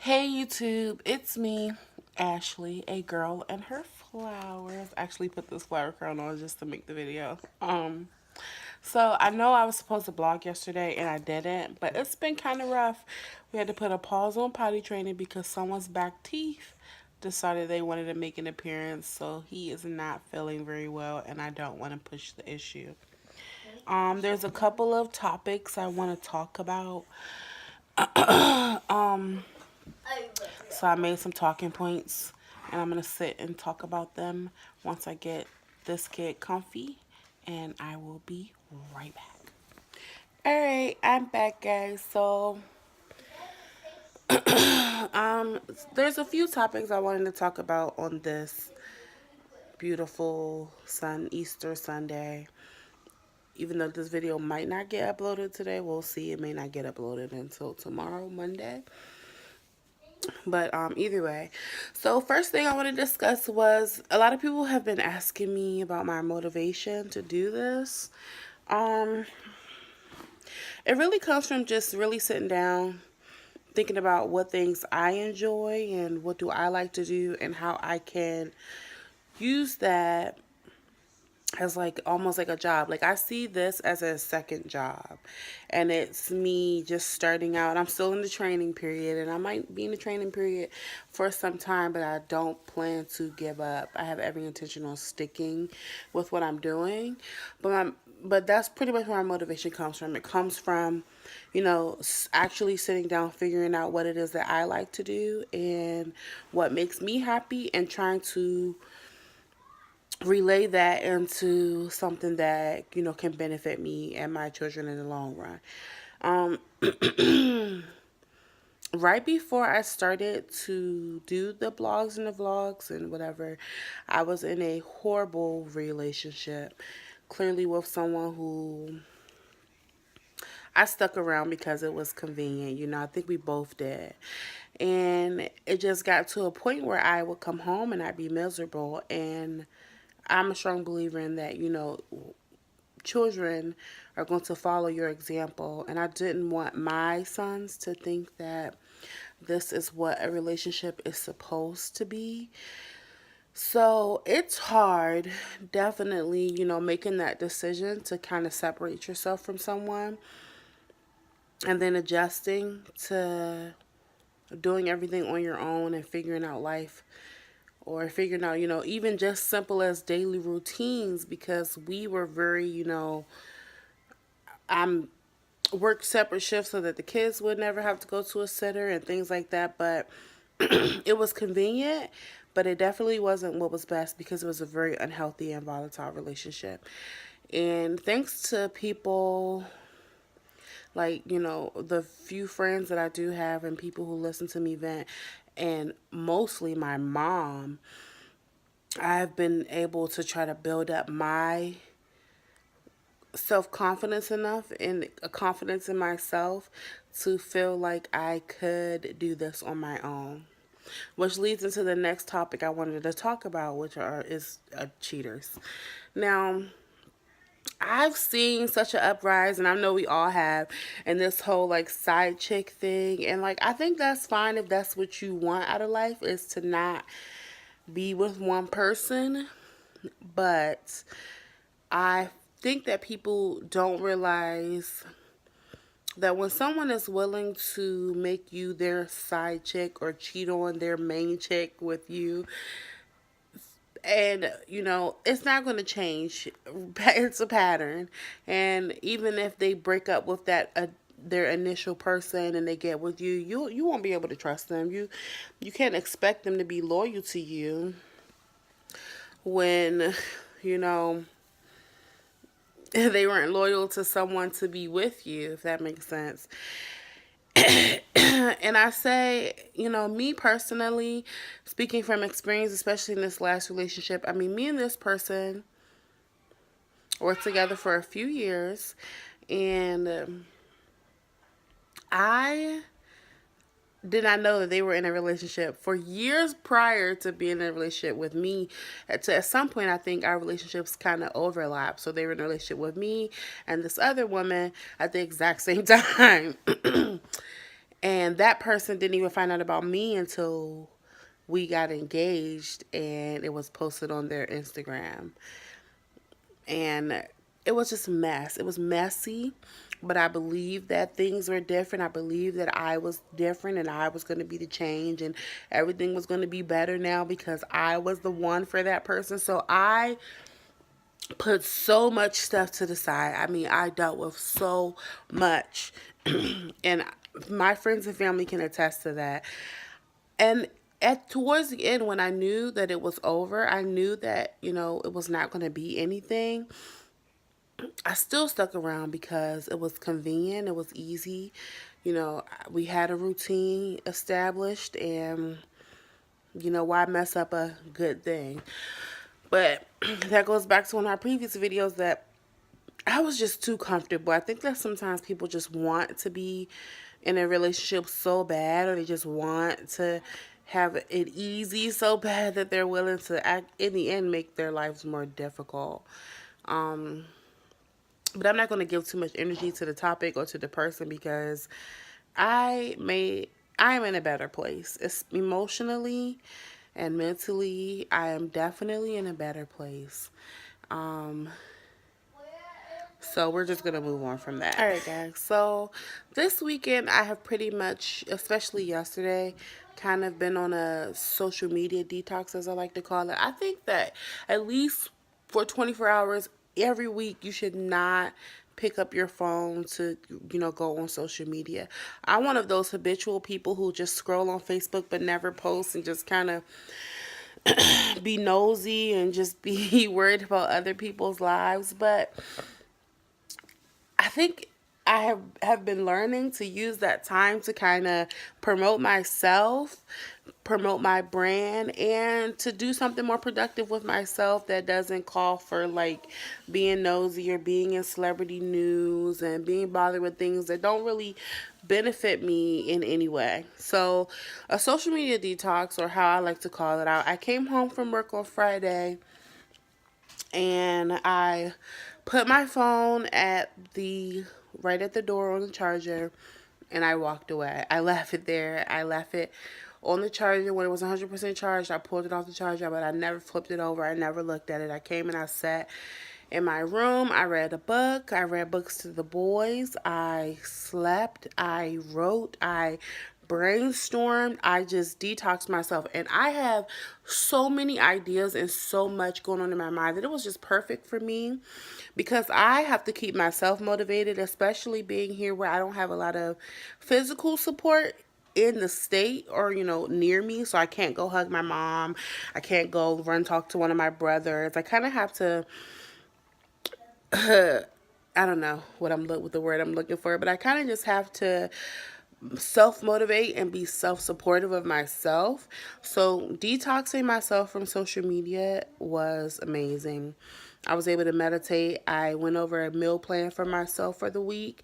Hey YouTube, it's me, Ashley, a girl and her flowers. I actually put this flower crown on just to make the video. So I know I was supposed to vlog yesterday and I didn't, but it's been kind of rough. We had to put a pause on potty training because someone's back teeth decided they wanted to make an appearance, so he is not feeling very well and I don't want to push the issue. There's a couple of topics I want to talk about. um So I made some talking points and I'm going to sit and talk about them once I get this kid comfy, and I will be right back. All right, I'm back, guys. So um there's a few topics I wanted to talk about on this beautiful Easter Sunday. Even though this video might not get uploaded today, we'll see. It may not get uploaded until tomorrow, Monday. But either way, so first thing I want to discuss was a lot of people have been asking me about my motivation to do this. Um, it really comes from just really sitting down, thinking about what things I enjoy and what do I like to do and how I can use that as like almost like a job. Like I see this as a second job, and it's me just starting out. I'm still in the training period and I might be in the training period for some time, but I don't plan to give up. I have every intention on sticking with what I'm doing. But that's pretty much where my motivation comes from. It comes from, actually sitting down, figuring out what it is that I like to do and what makes me happy, and trying to relay that into something that can benefit me and my children in the long run. Right before I started to do the blogs and the vlogs and whatever, I was in a horrible relationship, clearly with someone who I stuck around because it was convenient. I think we both did. And it just got to a point where I would come home and I'd be miserable. And I'm a strong believer in that, children are going to follow your example. And I didn't want my sons to think that this is what a relationship is supposed to be. So it's hard, definitely, making that decision to kind of separate yourself from someone and then adjusting to doing everything on your own and figuring out life, or figuring out, even just simple as daily routines, because we were very, I'm worked separate shifts so that the kids would never have to go to a sitter and things like that. But it was convenient, but it definitely wasn't what was best because it was a very unhealthy and volatile relationship. And thanks to people like, the few friends that I do have and people who listen to me vent, and mostly my mom, I've been able to try to build up my self confidence enough and a confidence in myself to feel like I could do this on my own. Which leads into the next topic I wanted to talk about, which is cheaters. Now, I've seen such an uprise, and I know we all have, and this whole like side chick thing. And like, I think that's fine if that's what you want out of life, is to not be with one person. But I think that people don't realize that when someone is willing to make you their side chick or cheat on their main chick with you, and it's not going to change. It's a pattern. And even if they break up with that their initial person and they get with you, you won't be able to trust them. You can't expect them to be loyal to you when you know they weren't loyal to someone to be with you, if that makes sense. And I say, me personally, speaking from experience, especially in this last relationship, I mean, me and this person were together for a few years, and I did not know that they were in a relationship for years prior to being in a relationship with me. At some point, I think our relationships kind of overlapped. So they were in a relationship with me and this other woman at the exact same time. And that person didn't even find out about me until we got engaged and it was posted on their Instagram. And it was just a mess. It was messy, but I believe that things were different. I believe that I was different and I was going to be the change and everything was going to be better now because I was the one for that person. So I put so much stuff to the side. I mean, I dealt with so much. And my friends and family can attest to that. And at towards the end, when I knew that it was over, I knew that, it was not going to be anything. I still stuck around because it was convenient, it was easy. We had a routine established, and why mess up a good thing? But that goes back to one of our previous videos that I was just too comfortable. I think that sometimes people just want to be in a relationship so bad, or they just want to have it easy so bad that they're willing to in the end, make their lives more difficult. But I'm not going to give too much energy to the topic or to the person because I am in a better place. It's emotionally and mentally, I am definitely in a better place. Um, So we're just going to move on from that. All right, guys. So this weekend, I have pretty much, especially yesterday, kind of been on a social media detox, as I like to call it. I think that at least for 24 hours every week, you should not pick up your phone to, go on social media. I'm one of those habitual people who just scroll on Facebook but never post and just kind of be nosy and just be worried about other people's lives. But I think I have been learning to use that time to kind of promote myself, promote my brand, and to do something more productive with myself that doesn't call for like being nosy or being in celebrity news and being bothered with things that don't really benefit me in any way. So a social media detox, or how I like to call it out, I came home from work on Friday and I put my phone right at the door on the charger, and I walked away. I left it there. I left it on the charger when it was 100% charged. I pulled it off the charger, but I never flipped it over. I never looked at it. I came and I sat in my room. I read a book. I read books to the boys. I slept. I wrote. I brainstormed. I just detoxed myself. And I have so many ideas and so much going on in my mind that it was just perfect for me because I have to keep myself motivated, especially being here where I don't have a lot of physical support in the state or near me. So I can't go hug my mom. I can't go run talk to one of my brothers. I kind of have to I don't know what the word I'm looking for, but I kind of just have to self-motivate and be self-supportive of myself. So detoxing myself from social media was amazing. I was able to meditate. I went over a meal plan for myself for the week.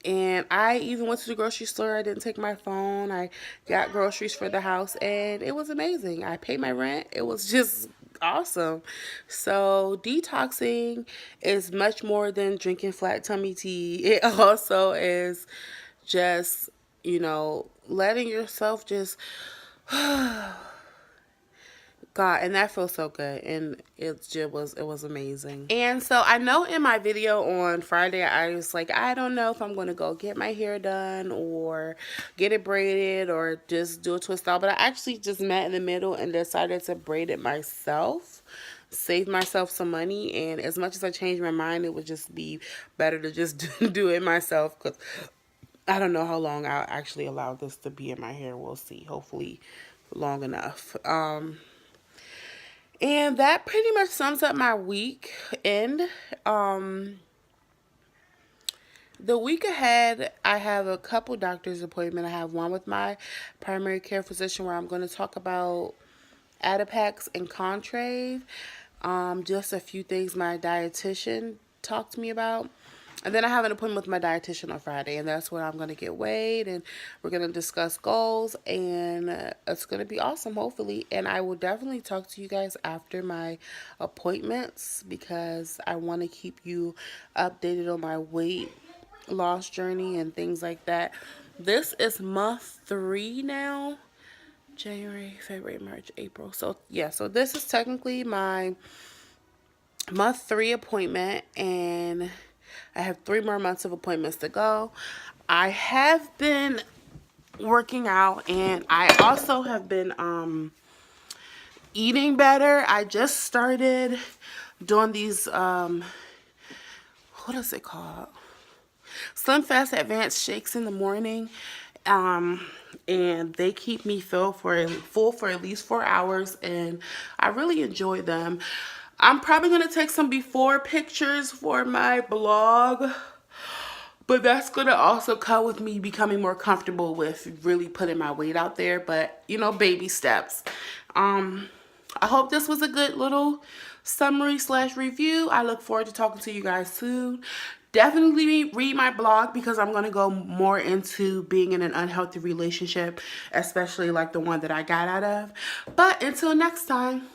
And I even went to the grocery store. I didn't take my phone. I got groceries for the house, and it was amazing. I paid my rent. It was just awesome. So detoxing is much more than drinking flat tummy tea. It also is just, letting yourself just God, and that feels so good, and it was amazing. And so I know in my video on Friday, I was like, I don't know if I'm going to go get my hair done or get it braided or just do a twist out, but I actually just met in the middle and decided to braid it myself, save myself some money. And as much as I changed my mind, it would just be better to just do it myself, because I don't know how long I'll actually allow this to be in my hair. We'll see. Hopefully long enough. And that pretty much sums up my weekend. The week ahead, I have a couple doctor's appointments. I have one with my primary care physician where I'm going to talk about Adipex and Contrave. Just a few things my dietitian talked to me about. And then I have an appointment with my dietitian on Friday, and that's where I'm going to get weighed, and we're going to discuss goals, and it's going to be awesome, hopefully. And I will definitely talk to you guys after my appointments because I want to keep you updated on my weight loss journey and things like that. This is month 3 now. January, February, March, April. So yeah, so this is technically my month 3 appointment, and I have 3 more months of appointments to go. I have been working out, and I also have been eating better. I just started doing these what is it called? Slim Fast Advanced shakes in the morning. And they keep me full for at least 4 hours, and I really enjoy them. I'm probably going to take some before pictures for my blog, but that's going to also come with me becoming more comfortable with really putting my weight out there. But, you know, baby steps. I hope this was a good little summary / review. I look forward to talking to you guys soon. Definitely read my blog, because I'm going to go more into being in an unhealthy relationship, especially like the one that I got out of. But until next time.